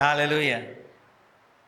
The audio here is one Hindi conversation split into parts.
Hallelujah.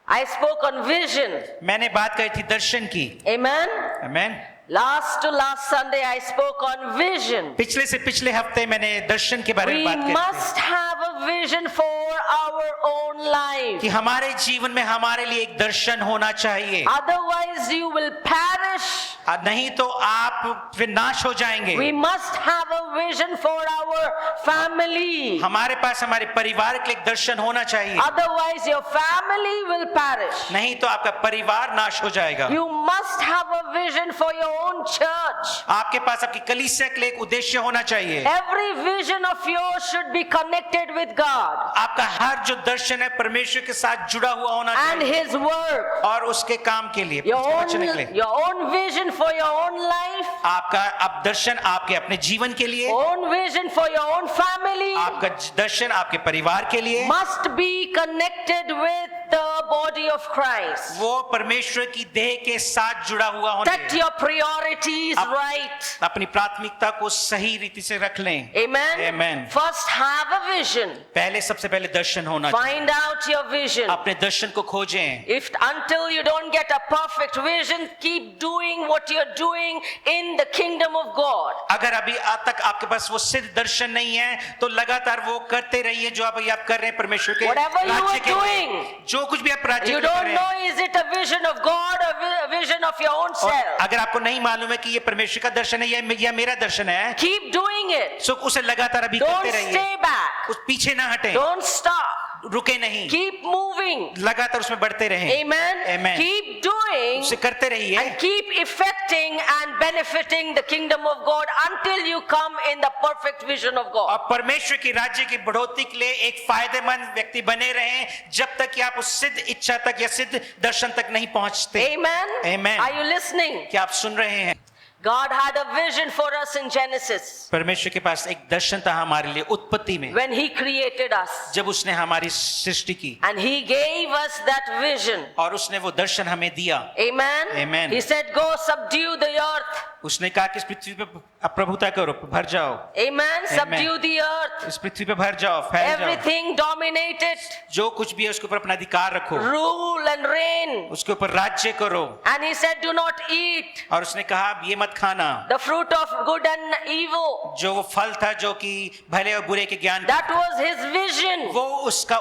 I spoke on vision. मैंने बात कही थी दर्शन की. Amen. Amen. Last to last Sunday I spoke on vision. पिछले से पिछले हफ्ते मैंने दर्शन के बारे में We बात की must have a vision for our own life. कि हमारे जीवन में हमारे लिए एक दर्शन होना चाहिए. Otherwise you will perish. नहीं तो आप फिर नाश हो जाएंगे. We must have a vision for our family. हमारे पास हमारे परिवार के लिए एक दर्शन होना चाहिए. Otherwise your family will perish. नहीं तो आपका परिवार नाश हो जाएगा. You must have a vision for your own church. आपके पास आपकी कलीसिया के लिए एक उद्देश्य होना चाहिए. Every vision of yours should be connected with God आपका हर जो दर्शन है परमेश्वर के साथ जुड़ा हुआ होना and चाहिए His work. और उसके काम के लिए, Your उसके own, बचने के लिए. your own vision for your own life, आपका अब दर्शन आपके अपने जीवन के लिए, own vision for your own family आपका दर्शन आपके परिवार के लिए must be connected with the body of Christ. वो परमेश्वर की देह के साथ जुड़ा हुआ होना Set चाहिए. your priorities आप- right. अपनी प्राथमिकता को सही रीति से रख लें. Amen. Amen. First have a vision. पहले सबसे पहले दर्शन होना चाहिए. Find out your vision. अपने दर्शन को खोजें. If until you don't get a perfect vision, keep doing what you're doing in the kingdom of God. अगर अभी आज तक आपके पास वो सिद्ध दर्शन नहीं है तो लगातार वो करते रहिए जो आप कर रहे हैं परमेश्वर के Whatever you राज्य are के लिए. doing, जो कुछ भी आप राज्य You के लिए कर don't रहे know हैं is it a vision of God or a vision of your own और self. अगर आपको नहीं मालूम है कि ये परमेश्वर का दर्शन है या मेरा दर्शन है, Keep doing it. सो उसे लगातार अभी Don't करते रहिए. stay back. उस पीछे ना हटें, Don't stop. रुके नहीं, Keep moving. लगातार उसमें बढ़ते रहें. Amen. Amen. Keep doing उसे करते रहिए and keep effecting and benefiting the kingdom of God until you come in the perfect vision of God. और परमेश्वर की राज्य की बढ़ोतरी के लिए एक फायदेमंद व्यक्ति बने रहें जब तक कि आप उस सिद्ध इच्छा तक या सिद्ध दर्शन तक नहीं पहुंचते. Amen. Amen. Are you listening? क्या आप सुन रहे हैं? God had a vision for us in Genesis परमेश्वर के पास एक दर्शन था हमारे लिए उत्पत्ति में, when He created us. जब उसने हमारी सृष्टि की And He gave us that vision. और उसने वो दर्शन हमें दिया. Amen. Amen. He said, go subdue the earth. उसने कहा कि इस पृथ्वी पे आप प्रभुता करो, भर जाओ. Amen. Subdue the earth. इस पृथ्वी पे भर जाओ, फैल जाओ. Everything dominate it. जो कुछ भी है उसके ऊपर अपना अधिकार रखो, Rule and reign. उसके ऊपर राज्य करो. And He said, do not eat और उसने कहा ये मत खाना, the fruit of good and evil. जो वो फल था जो कि भले और बुरे के ज्ञान, That was His vision. वो उसका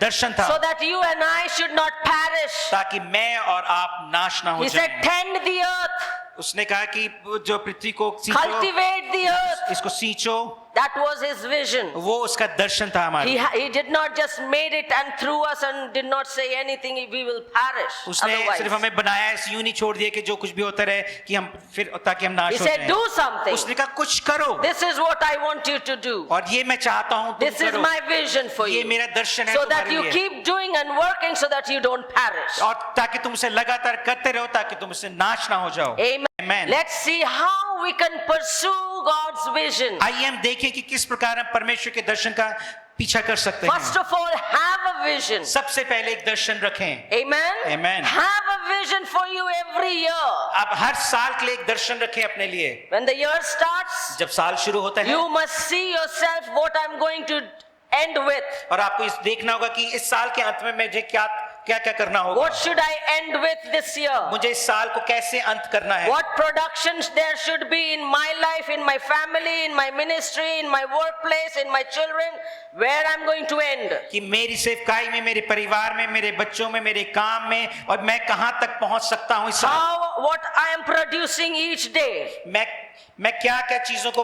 दर्शन था So that you and I should not perish. ताकि मैं और आप नाश ना हो He said, जाएं. tend the earth. उसने कहा कि जो पृथ्वी को सींचो, Cultivate the earth. इसको सींचो. That was His vision. वो उसका दर्शन था हमारे. He did not just made it and threw us and did not say anything. We will perish. उसने Otherwise. सिर्फ हमें बनाया ऐसे यूं नहीं छोड़ दिया कि जो कुछ भी होता रहे कि हम फिर ताकि हम नाश He हो said, जाएं. do something. उसने कहा कुछ करो This is what I want you to do. और ये मैं चाहता हूँ तुम This is करो. my vision for ये you. मेरा दर्शन है So that तुम्हारे you लिए. keep doing and working so that you don't perish. और ताकि तुम उसे लगातार करते रहो ताकि तुम उसे नाश ना हो जाओ. Amen. Amen. Let's see how we can pursue God's vision. आइए हम देखें कि किस प्रकार हम परमेश्वर के दर्शन का पीछा कर सकते First हैं. of all, have a vision. सबसे पहले एक दर्शन रखें. Amen. Amen. Have a vision for you every year. आप हर साल के लिए एक दर्शन रखें अपने लिए. When the year starts, जब साल शुरू होता है you must see yourself what I'm going to end with. और आपको इस देखना होगा कि इस साल के अंत में मुझे क्या क्या क्या करना होगा. What should I end with this year? मुझे इस साल को कैसे अंत करना है. What productions there should be in my life, in my family, in my ministry, in my workplace, in my children, where I'm going to end. कि मेरी सेवकाई में, मेरे परिवार में, मेरे बच्चों में, मेरे काम में और मैं कहां तक पहुंच सकता हूं इस साल. How, what I am producing each day. मैं क्या क्या चीजों को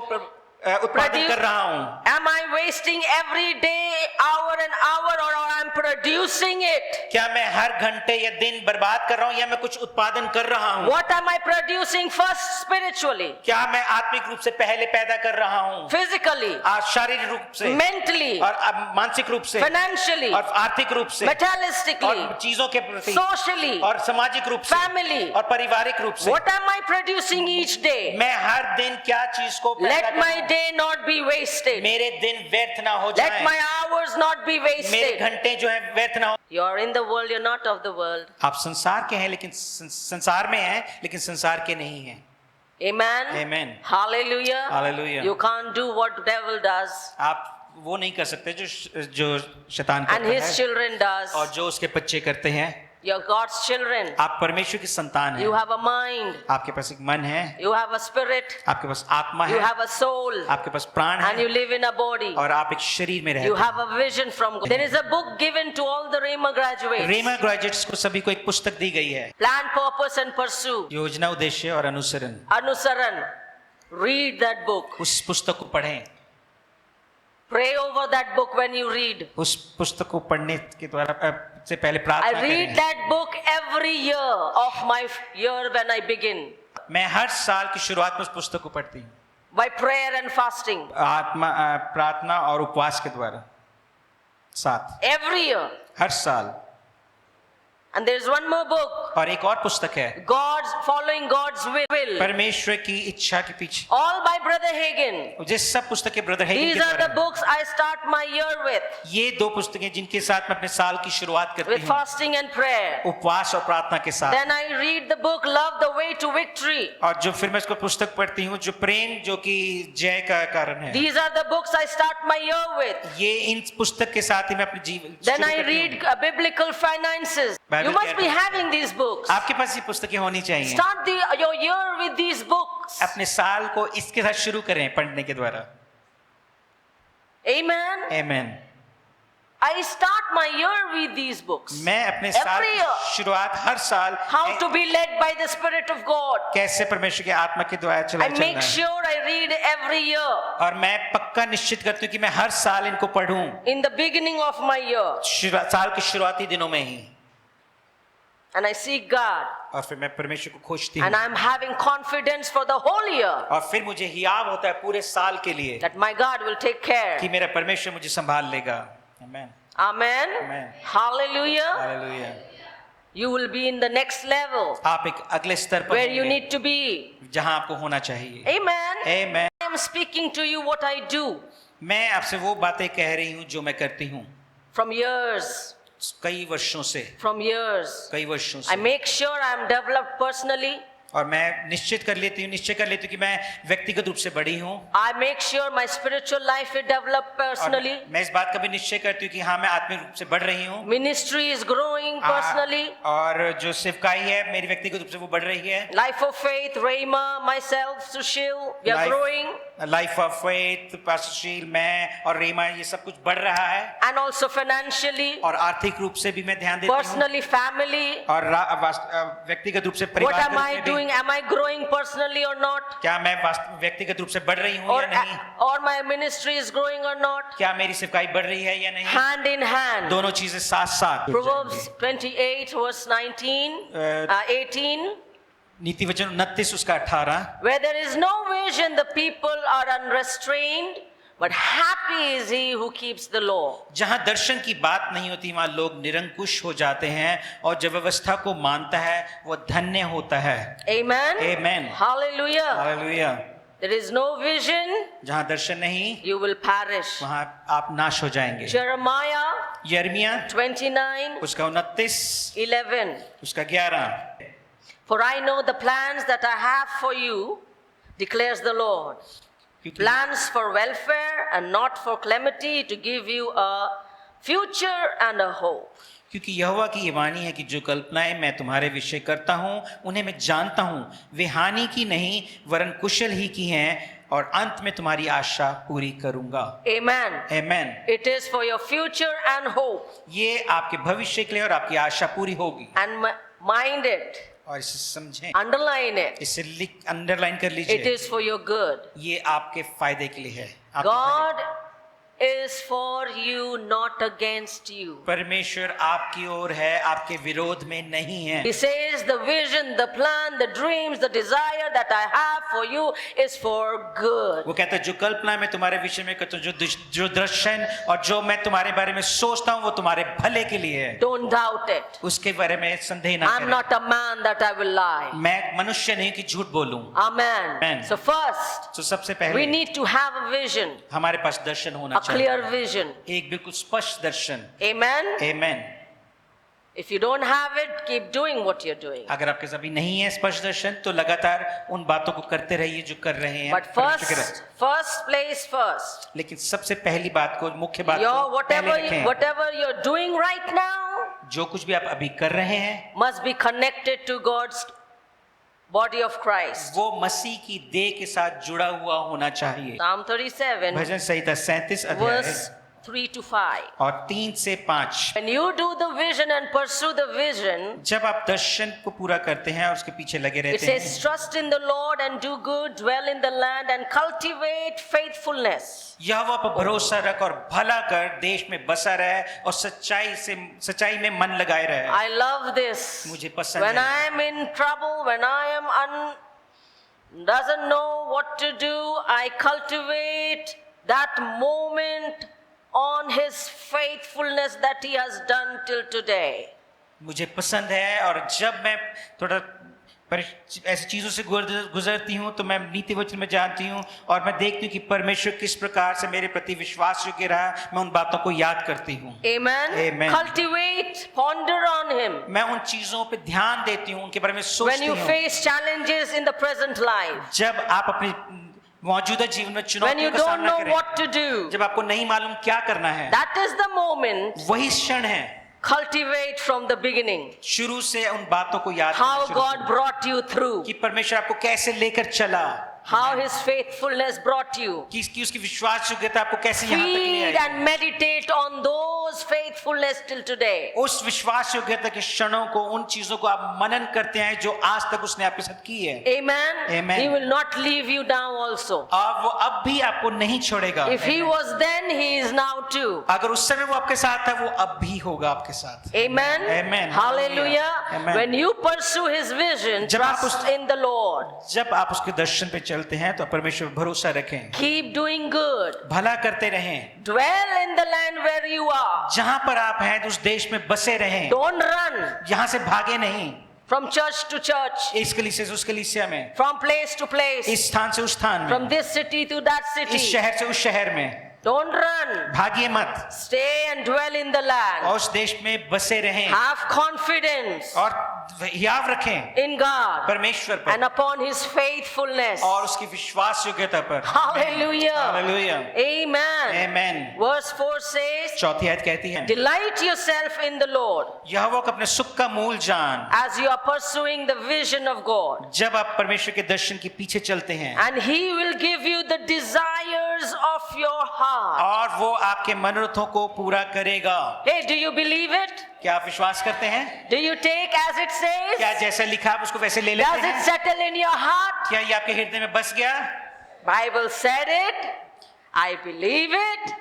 उत्पादन कर रहा हूं. Am I wasting every day, hour and hour, or I'm producing it? क्या मैं हर घंटे या दिन बर्बाद कर रहा हूं या मैं कुछ उत्पादन कर रहा हूं. What am I producing first spiritually, क्या मैं आत्मिक रूप से पहले पैदा कर रहा हूं, physically, शारीरिक रूप से mentally, और मानसिक रूप से financially, और आर्थिक रूप से materialistically, और चीजों के प्रति socially, और सामाजिक रूप से family? और पारिवारिक रूप से. What am I producing each day? मैं हर दिन क्या चीज को पैदा Let कर my रहा हूं. day not be wasted. मेरे दिन व्यर्थ ना हो Let जाएं. my hours not be मेरे wasted. घंटे जो है व्यर्थ ना हो. You're in the world, you're not of the world. आप संसार के हैं लेकिन संसार में हैं लेकिन संसार के नहीं हैं. Amen. Amen. Hallelujah. Hallelujah. You can't do what devil does. आप वो नहीं कर सकते जो शैतान and करता his है children does. और जो उसके बच्चे करते हैं। You're God's children. आप परमेश्वर की संतान You हैं। have a mind. आपके पास एक मन है, You have a spirit. आपके पास आत्मा You है, have a soul. आपके पास प्राण And है you live in a body. और आप एक शरीर में रहते You हैं। have a vision from God. There is a book given to all the Rhema graduates. Rhema graduates को सभी को एक पुस्तक दी गई है, Plan, purpose and pursue. योजना, उद्देश्य और अनुसरण। Anusaran. Read that book. उस पुस्तक को पढ़ें। Pray over that book when you read. उस पुस्तक को पढ़ने के द्वारा से पहले I प्रार्थना read करें। that book every year of my year when I begin. मैं हर साल की शुरुआत में उस पुस्तक को पढ़ती हूँ, By prayer and fasting. प्रार्थना और उपवास के द्वारा साथ, Every year. हर साल। And there is one more book. और एक और पुस्तक है, Following God's will. परमेश्वर की इच्छा के पीछे, All by Brother Hagin. जिस सब पुस्तकें ब्रदर हेगिन These के are the द्वारा, books I start my year with. ये दो पुस्तकें जिनके साथ मैं अपने साल की शुरुआत करती With हूँ, fasting and prayer. उपवास और प्रार्थना के साथ। Then I read the book Love the Way to Victory. और जो फिर मैं इसको पुस्तक पढ़ती हूँ, जो प्रेम जो कि जय का कारण है, These are the books I start my year with. ये इन पुस्तक के साथ ही मैं अपने जीवन Then शुरू I करती read हूँ। biblical finances. Bible You must be क्या है? having these books. आपके पास ये पुस्तकें होनी चाहिए। Start your year with these books. अपने साल को इसके साथ शुरू करें पढ़ने के द्वारा। Amen. आमीन। I start my year with these books. मैं अपने साल Every की year. शुरुआत हर साल How to be led by the Spirit of God. कैसे परमेश्वर के आत्मा के द्वारा I चलना make है, sure I read every year. और मैं पक्का निश्चित करती हूँ कि मैं हर साल इनको पढूं, In the beginning of my year. साल के शुरुआती दिनों में ही। And I seek God. और फिर मैं परमेश्वर को खोजती And हूँ, I'm having confidence for the whole year और फिर मुझे हियाव होता है पूरे साल के लिए that my God will take care. कि मेरा परमेश्वर मुझे संभाल लेगा। आमीन। Amen. Amen. Hallelujah. Hallelujah. You will be in the next level आप एक अगले स्तर पर where you होंगे, need to be. जहां आपको होना चाहिए। Amen. आमीन। I am speaking to you what I do मैं आपसे वो बातें कह रही हूँ जो मैं करती हूँ from years. कई वर्षों से, From years. कई वर्षों I से। make sure I am developed personally. और मैं निश्चय कर लेती हूँ कि मैं व्यक्तिगत रूप से बड़ी हूँ, I make sure my spiritual life is developed और personally. मैं इस बात का भी निश्चय करती हूँ कि हाँ मैं आत्मिक रूप से बढ़ रही हूँ, Ministry is growing personally. और जो सेवकाई है मेरी व्यक्तिगत रूप से वो बढ़ रही है। Life of faith, Rhema, myself, Sushil, we are growing. Life of faith, पास्टरशील, मैं और रीमा, ये सब कुछ बढ़ रहा है। And also financially, और आर्थिक रूप से भी मैं ध्यान देती हूँ, personally, family. और व्यक्तिगत रूप से What परिवार am I में भी। doing? Am I growing personally or not? क्या मैं व्यक्तिगत रूप से बढ़ रही हूँ Or, या नहीं? or my ministry is growing or not? क्या मेरी सेवकाई बढ़ रही है या नहीं? Hand in hand. दोनों चीजें साथ साथ। Proverbs 28 verse 18. नीति वचन 29 उसका 18। Where there is no vision, the people are unrestrained, but happy is he who keeps the law. जहां दर्शन की बात नहीं होती वहां लोग निरंकुश हो जाते हैं, और जो व्यवस्था को मानता है वो धन्य होता है। Amen. Amen. Hallelujah. Hallelujah. There is no vision, जहां दर्शन नहीं you will perish. वहां आप नाश हो जाएंगे। Jeremiah यिर्मयाह 29 उसका 29 11. उसका 11। For I know the plans that I have for you, declares the Lord. Plans for welfare and not for calamity, to give you a future and a hope. क्योंकि यहोवा की ये वाणी है कि जो कल्पनाएं मैं तुम्हारे विषय करता हूं उन्हें मैं जानता हूं, वे हानि की नहीं वरन कुशल ही की हैं, और अंत में तुम्हारी आशा पूरी करूंगा। Amen. आमीन। It is for your future and hope. ये आपके भविष्य के लिए और आपकी आशा पूरी होगी। And mind it, और इसे समझें, underline it. इसे अंडरलाइन कर It लीजिए, is for your good. ये आपके फायदे के लिए है। आपके God is for you, not against you. परमेश्वर आपकी ओर है, आपके विरोध में नहीं है। He says the vision, the plan, the dreams, the desire that I have for you is for good. वो कहता है जो कल्पना मैं तुम्हारे विषय में करता हूँ, जो दर्शन और जो मैं तुम्हारे बारे में सोचता हूँ वो तुम्हारे भले के लिए है। Don't doubt it. उसके बारे में संदेह ना I'm करें। not a man that I will lie. मैं मनुष्य नहीं कि झूठ बोलूं। Amen. Amen. So first, तो सबसे we पहले need to have a vision, हमारे पास दर्शन होना a चाहिए, clear vision. एक बिल्कुल स्पष्ट दर्शन। Amen. आमीन। If you don't have it, keep doing what you're doing. अगर आपके पास अभी नहीं है स्पष्ट दर्शन तो लगातार उन बातों को करते रहिए जो कर रहे हैं But first place first. लेकिन सबसे पहली बात को, मुख्य बात Your को पहले रखें। whatever you're doing right now जो कुछ भी आप अभी कर रहे हैं must be connected to God's body of Christ. वो मसीह की देह के साथ जुड़ा हुआ होना चाहिए। Psalm 37 भजन संहिता 37 अध्याय verse 3 to 5. और 3 से 5। When you do the vision and pursue the vision, जब आप दर्शन को पूरा करते हैं और उसके पीछे लगे it रहते says, हैं, trust in the Lord and do good, dwell in the land and cultivate faithfulness. यहोवा पर भरोसा रख और भला कर, देश में बसा रहे और सच्चाई में मन लगाए रहे। I love this. मुझे पसंद When है। I am in trouble, when I am doesn't know what to do, I cultivate that moment on his faithfulness that he has done till today. मुझे पसंद है और जब मैं थोड़ा ऐसी चीजों से गुजरती हूँ तो मैं नीति वचन में जानती हूँ और मैं देखती हूँ कि परमेश्वर किस प्रकार से मेरे प्रति विश्वास योग्य रहा, मैं उन बातों को याद करती हूँ। Amen. Amen. Cultivate, ponder on him. मैं उन चीजों पे ध्यान देती हूँ, उनके बारे में When सोचती you हूँ। face challenges in the present life, जब आप अपने मौजूदा जीवन में when चुनौतियों you का don't सामना know करें, what to do, जब आपको नहीं मालूम क्या करना है, that is the moment. वही क्षण है Cultivate from the beginning. शुरू से उन बातों को याद How करना शुरू God करें brought you through, कि परमेश्वर आपको कैसे लेकर चला, how his faithfulness brought you. कि उसकी विश्वास योग्यता आपको कैसे यहाँ तक ले Feed I. and meditate on those faithfulness till today. उस विश्वास योग्यता के क्षणों को, उन चीजों को आप मनन करते हैं जो आज तक उसने आपके साथ की है। Amen. Amen. He will not leave you down also. और वो अब भी आपको नहीं छोड़ेगा। If he was then, he is now too. अगर उस समय वो आपके साथ था, वो अब भी होगा आपके साथ। Amen. Amen. Hallelujah. Amen. When you pursue his vision, जब आप trust in the Lord. जब आप उसके दर्शन पे चलते हैं तो परमेश्वर पर भरोसा रखें, Keep doing good. भला करते रहें, Dwell in the land where you are. जहां पर आप हैं उस देश में बसे रहें, Don't run यहाँ से भागे नहीं, from church to church, इस कलीसिया से उस कलीसिया में, from place to place, इस स्थान से उस स्थान from में, this city to that इस city. शहर से उस शहर में। Don't run. भागिए मत Stay and dwell in the land. और उस देश में बसे रहें Have confidence और याद रखें in God परमेश्वर पर and upon his faithfulness. और उसकी विश्वास योग्यता पर। Hallelujah. Hallelujah. Amen. Amen. Verse 4 says, चौथी आयत कहती है, delight yourself in the Lord यहोवा को अपने सुख का मूल जान, as you are pursuing the vision of God, जब आप परमेश्वर के दर्शन के पीछे चलते हैं and he will give you the desires of your heart. और वो आपके मनोरथों को पूरा करेगा। Hey, do you believe it? क्या आप विश्वास करते हैं? Do you take as it says? क्या जैसा लिखा आप उसको वैसे ले लेते Does it हैं? settle in your heart? क्या ये आपके हृदय में बस गया? Bible said it. I believe it.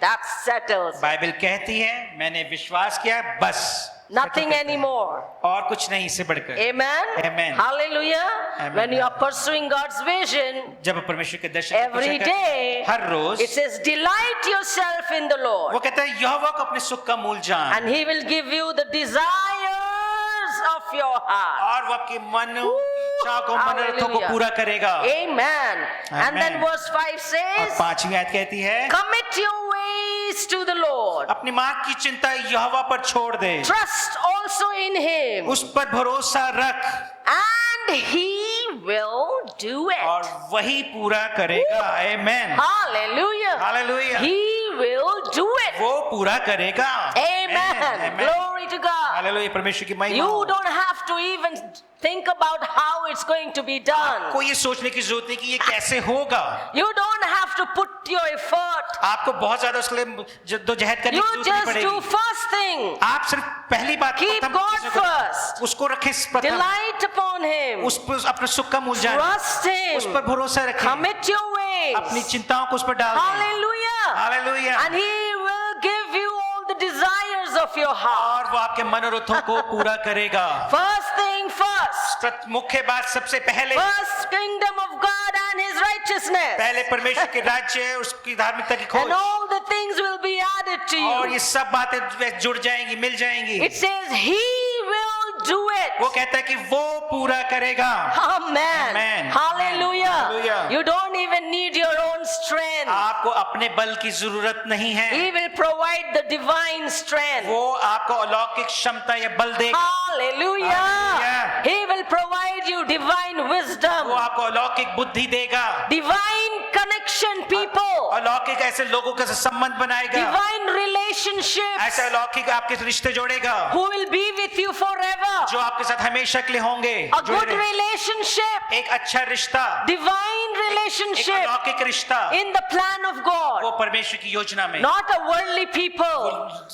That settles. Bible कहती है, मैंने विश्वास किया, बस Nothing anymore. और कुछ नहीं इससे बढ़कर। Amen. Amen. Hallelujah. Amen. When you are pursuing God's vision, जब परमेश्वर के दर्शन के every पीछे करते day, हैं, हर रोज it says, delight yourself in the वो Lord, कहता है यहोवा को अपने सुख का मूल जान and he will give you the desires of your heart. और वो आपके मन इच्छाओं को, मनोरथों को Hallelujah. पूरा करेगा। Amen. And then Amen. verse 5 और says, 5वीं आयत कहती है, commit your ways to the Lord. अपनी मार्ग की चिंता यहोवा पर छोड़ दे, Trust also in him, उस पर भरोसा रख and he will do it. और वही पूरा करेगा। आमेन। Hallelujah. Hallelujah. He will do it. वो पूरा करेगा। Amen. Glory to God. Hallelujah, परमेश्वर की महिमा। You don't have to even think about how it's going to be done. को ये सोचने की जरूरत नहीं कि ये कैसे होगा। You don't have to put your effort. आपको बहुत ज्यादा उसके लिए जद्दोजहद करने You की जरूरत नहीं just do पड़ेगी। first thing. आप सिर्फ पहली बात, Keep प्रथम God चीज़ों को- first. उसको रखें प्रथम, Delight upon him. उस पर अपने सुख का मूल जान, Trust उस पर him. भरोसा रखें, Commit your अपनी ways. चिंताओं को उस पर डाल दें। Hallelujah. Hallelujah. And he will give you all the desires of your heart. और वो आपके मनोरथों को पूरा करेगा। First thing first. मुख्य बात सबसे पहले, First kingdom of God and his righteousness. पहले परमेश्वर के राज्य, उसकी धार्मिकता की And खोज, all the things will be added to और you. ये सब बातें जुड़ जाएंगी, मिल जाएंगी। It says he will do it. वो कहता है कि वो पूरा करेगा। Amen. Amen. Hallelujah. Hallelujah. You don't even need your own strength. आपको अपने बल की जरूरत नहीं है, He will provide the divine strength. वो आपको अलौकिक क्षमता या बल देगा। Hallelujah. Hallelujah. He will provide you divine वो wisdom, आपको अलौकिक बुद्धि देगा, divine connection, people, अलौकिक ऐसे लोगों के साथ संबंध बनाएगा, divine relationships ऐसे अलौकिक आपके रिश्ते जोड़ेगा who will be with you forever. जो आपके साथ हमेशा के लिए होंगे। A जुड़े good रहे। relationship, एक अच्छा रिश्ता, divine एक relationship अलौकिक रिश्ता, in the plan of वो God, परमेश्वर की योजना में, not a worldly people,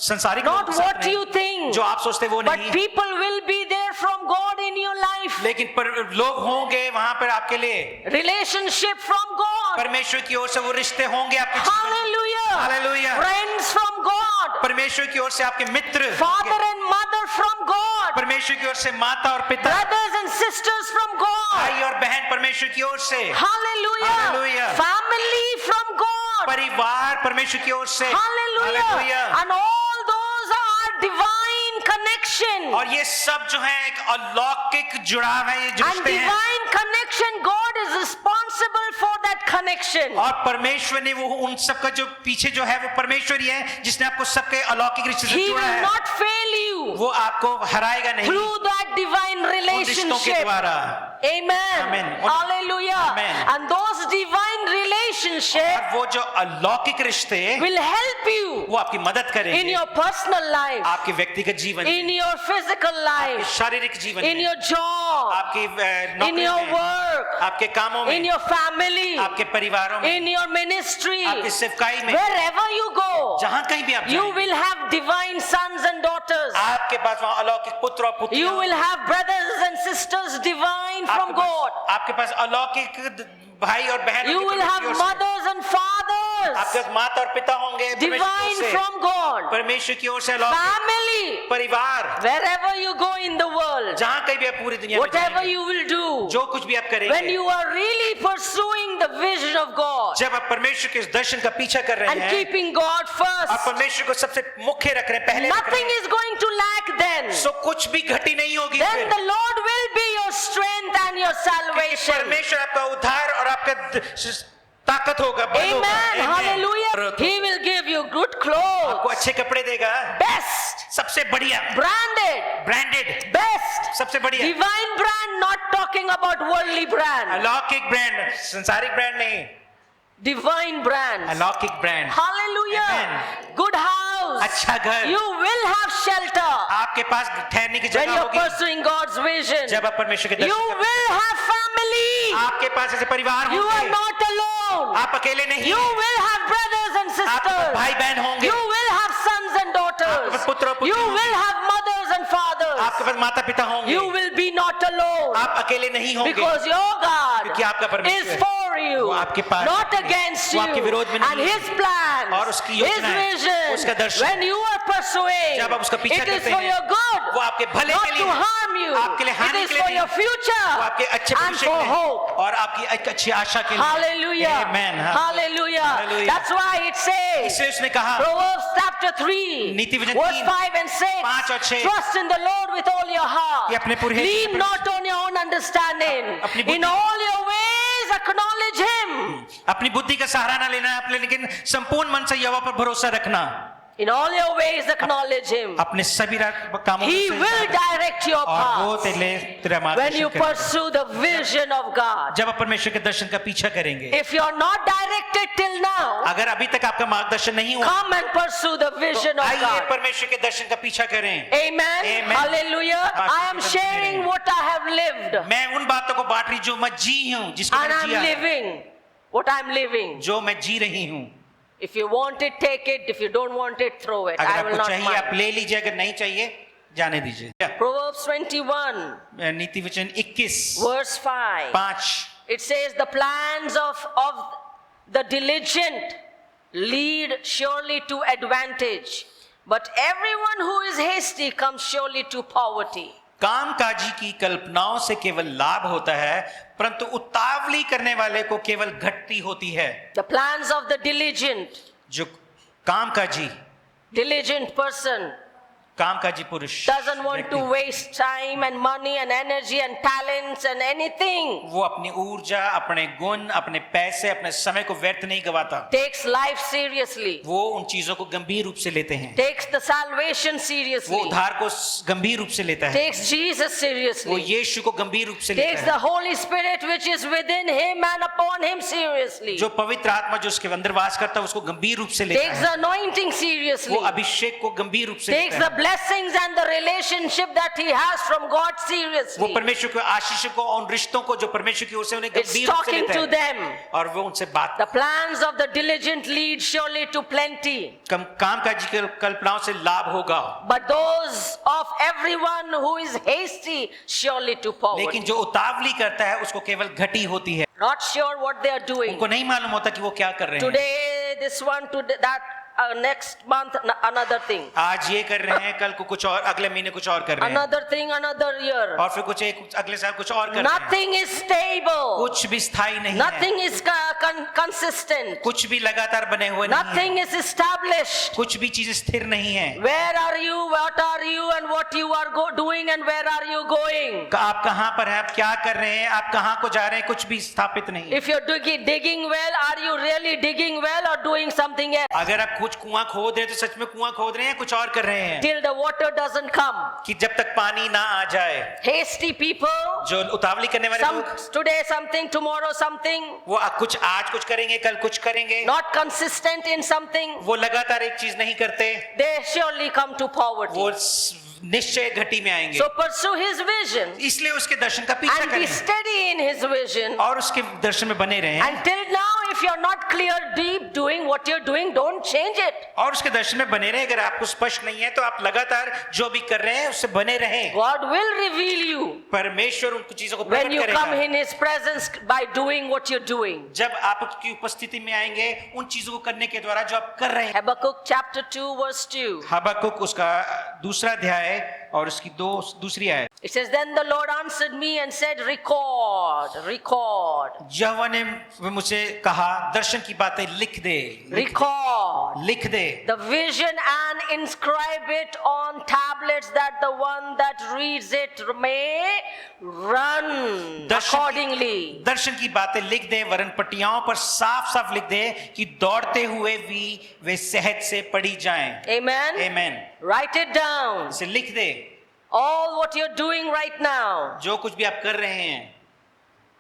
संसारिक not लोगों के साथ what नहीं, you think, जो आप सोचते वो but नहीं, people will be there from God in your life. लेकिन लोग होंगे वहां पर आपके लिए, Relationship from God. परमेश्वर की ओर से वो रिश्ते होंगे आपके जीवन में। Hallelujah. Hallelujah. Friends from God. परमेश्वर की ओर से आपके मित्र, Father and mother from God. परमेश्वर की ओर से माता और पिता, Brothers and sisters from God. भाई और बहन परमेश्वर की ओर से, Hallelujah. Hallelujah. Family from God. परिवार परमेश्वर की ओर से, Hallelujah. Hallelujah. And all those are divine connection. और ये सब जो है एक अलौकिक जुड़ाव है, ये जो And रिश्ते हैं, divine connection, God is responsible for that connection. और परमेश्वर ने वो उन सब का जो पीछे जो है वो परमेश्वर ही है जिसने आपको सबके अलौकिक रिश्ते से He जोड़ा will है। not fail you वो आपको हराएगा नहीं through that divine उन रिश्तों के relationship. द्वारा। Amen. Amen. Hallelujah. Amen. And those divine relationships और वो जो अलौकिक रिश्ते will help you वो आपकी मदद in करेंगे your personal life, आपके व्यक्तिगत जीवन में, in your physical आपके life, शारीरिक जीवन in में, your job, आपकी in नौकरी your में, work, आपके कामों in में, your family, आपके परिवारों में, in your ministry, आपकी सेवकाई में, wherever you go, जहां कहीं भी आप you जाएं, will have divine sons and daughters. आपके पास वहां अलौकिक पुत्र और You पुत्रियां, will have brothers and sisters divine from God. आपके पास अलौकिक भाई और बहन You होंगे will परमेश्वर have की ओर से। mothers and fathers आपके पास माता और पिता होंगे परमेश्वर की divine ओर से, from God. परमेश्वर की ओर से अलौकिक Family, परिवार, wherever you go in the world, जहां कहीं भी आप पूरी दुनिया में whatever जाएंगे, you will do, जो कुछ भी आप when करेंगे, you are really pursuing the vision of God जब आप परमेश्वर के इस दर्शन का पीछा कर रहे and हैं keeping God और first, परमेश्वर को सबसे मुख्य रख रहे हैं, पहले रख nothing रहे is going to lack then. हैं, सो कुछ भी घटी नहीं होगी Then फिर, the Lord will be your strength and your क्योंकि salvation. परमेश्वर आपका उद्धार और आपका ताकत होगा, बल होगा। Amen. Amen. Hallelujah. He will give you good आपको clothes, अच्छे कपड़े देगा, best, सबसे बढ़िया, branded, ब्रांडेड, best, सबसे बढ़िया, divine brand, not talking about worldly brand, अलौकिक ब्रांड, संसारिक ब्रांड नहीं, divine brand. अलौकिक brand, Hallelujah. Amen. Good house. अच्छा घर, You will have shelter आपके पास ठहरने की when जगह you're होगी pursuing God's vision. जब आप परमेश्वर के You Darshan will have family. आपके पास ऐसे परिवार You are होंगे, not alone. आप अकेले नहीं, You will have brothers and आपके पास sisters. भाई बहन होंगे, You will have sons and आपके daughters. पास पुत्र और पुत्री You होंगे, will have mothers and fathers. आपके पास माता पिता होंगे, You will be not alone आप अकेले नहीं होंगे, because your God क्योंकि आपका परमेश्वर is for you, वो आपके पास not है, against वो you. आपके विरोध में नहीं And है, His plans, और उसकी His योजना है, vision, उसका दर्शन, when you are pursuing, जब आप उसका पीछा it is करते for हैं, your good, वो आपके भले not के to लिए है, harm you. आपके लिए It हानि is के लिए for नहीं, your future वो आपके अच्छे and भविष्य for के लिए hope. और आपकी एक अच्छी आशा के लिए। Hallelujah. Amen. Hallelujah. Hallelujah. That's why it says, इसलिए उसने कहा Proverbs chapter 3, नीति वचन verse 3, 5 and 6. 5 और 6, Trust in the Lord with all your heart. कि अपने पूरे हृदय से Lean not on your own understanding. अपनी बुद्धि- In all your ways acknowledge Him. अपनी बुद्धि का सहारा ना लेना है, लेकिन संपूर्ण मन से यहोवा पर भरोसा रखना, In all your ways acknowledge Him. अपने सभी कामों He में will direct your और वो path तेरा when you मार्गदर्शन करेगा। pursue the vision of God. जब आप परमेश्वर के दर्शन का पीछा करेंगे, If you're not directed till now, अगर अभी तक आपका मार्गदर्शन नहीं हुआ, come and pursue the vision of आइए God. परमेश्वर के दर्शन का पीछा करें। Amen. Amen. Hallelujah. I am sharing what I have lived. मैं उन बातों को बांट रही जो मैं जी हूँ, जिसको And मैं I'm Jiya, living what I'm living. जो मैं जी रही हूँ। If you want it, take it. If you don't want it, throw it. अगर I will आपको not चाहिए आप mind. ले लीजिए, अगर नहीं चाहिए जाने दीजिए। Proverbs 21, नीति वचन 21 verse 5. 5 It says, the plans of the diligent lead surely to advantage, but everyone who is hasty comes surely to poverty. कामकाजी की कल्पनाओं से केवल लाभ होता है, परंतु उतावली करने वाले को केवल घटती होती है। The plans of the diligent जो कामकाजी person कामकाजी पुरुष doesn't want व्यक्ति, to waste time and money and energy and talents and anything. वो अपनी ऊर्जा, अपने गुण, अपने पैसे, अपने समय को व्यर्थ नहीं गवाता। Takes life seriously. वो उन चीजों को गंभीर रूप से लेते हैं। Takes the salvation वो seriously. उद्धार को गंभीर रूप से लेता है। Takes Jesus वो seriously. यीशु को गंभीर रूप से Takes लेता the है। Holy Spirit which is within him and upon him seriously. जो पवित्र आत्मा जो उसके अंदर वास करता है उसको गंभीर रूप से लेता Takes है। the anointing वो seriously. अभिषेक को गंभीर रूप से Takes लेता the है। blessings and the relationship that he has from God वो seriously. परमेश्वर के आशीष को और उन रिश्तों को जो परमेश्वर की ओर से उन्हें It's गंभीर रूप से talking लेता to है them. और वो उनसे बात The plans of the diligent lead surely to plenty, कामकाजी की कल्पनाओं से लाभ होगा, but those of everyone who is hasty surely to poverty. लेकिन जो उतावली करता है उसको केवल घटी होती है। Not sure what they are doing. उनको नहीं मालूम होता कि वो क्या कर रहे हैं। Today this one, today that, next month another thing. आज ये कर रहे हैं, कल को कुछ और, अगले महीने कुछ और कर रहे हैं, Another thing, another year. और फिर अगले साल कुछ और कर रहे हैं। Nothing is stable. कुछ भी स्थायी नहीं है, Nothing is consistent. कुछ भी लगातार बने हुए नहीं है, Nothing is established. कुछ भी चीजें स्थिर नहीं है। Where are you? What are you? And what you are doing? And where are you going? आप कहाँ पर हैं, आप क्या कर रहे हैं, आप कहाँ को जा रहे हैं, कुछ भी स्थापित नहीं है। If you're digging well, are you really digging well or doing something else? अगर आप कुछ कुआं खोद रहे हैं तो सच में कुआं खोद रहे हैं, कुछ और कर रहे हैं, Till the water doesn't come. कि जब तक पानी ना आ जाए। Hasty people, जो उतावली करने वाले some लोग, today something, tomorrow something, वो कुछ आज कुछ करेंगे, कल कुछ करेंगे, not consistent in something, वो लगातार एक चीज नहीं करते, they surely come to poverty. वो निश्चय घटी में आएंगे। So pursue his vision इसलिए उसके दर्शन का पीछा and be करें steady in his vision. और उसके दर्शन में बने रहें। Until now, if you're not clear, deep doing what you're doing, don't change it. और उसके दर्शन में बने रहें। अगर आपको स्पष्ट नहीं है तो आप लगातार जो भी कर रहे हैं उससे बने रहें। God will reveal you परमेश्वर उन चीजों को when प्रकट you come करेगा। in his presence by doing what you're doing. जब आप उसकी उपस्थिति में आएंगे उन चीजों को करने के द्वारा जो आप कर रहे हैं। Habakkuk chapter 2 verse 2. हबक्कुक उसका दूसरा अध्याय और उसकी दूसरी आयत। It says, then the Lord answered me and said, record. यहोवा ने मुझसे कहा दर्शन की बातें लिख दे, लिख दे The vision and inscribe it on tablets that the one that reads it may run accordingly. दर्शन की बातें लिख दे, वरन पट्टियाओं पर साफ साफ लिख दे कि दौड़ते हुए भी वे सहज से पढ़ी जाएं। Amen. आमीन। Write it down. इसे लिख दे, All what you're doing right now, जो कुछ भी आप कर रहे हैं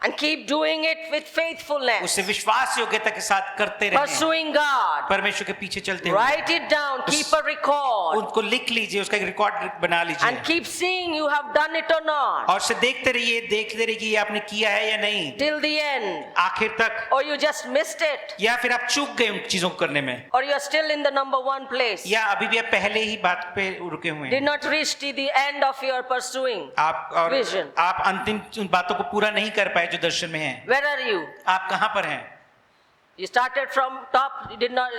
and keep doing it with faithfulness, उसे विश्वास योग्यता के साथ करते रहें, pursuing God. परमेश्वर के पीछे चलते हुए। Write it down, keep a record, उनको लिख लीजिए, उसका एक रिकॉर्ड बना लीजिए and keep seeing you have done it or not और उसे देखते रहिए कि ये आपने किया है या नहीं, till the end, आखिर तक, or you just missed it, या फिर आप चूक गए उन चीजों को करने में, or you're still in the number 1 place, या अभी भी आप पहले ही बात पे रुके हुए did हैं। not reach to the end of your pursuing. आप Vision. आप अंतिम उन बातों को पूरा नहीं कर पाए जो दर्शन में है। Where are you? आप कहाँ पर हैं? You started from top,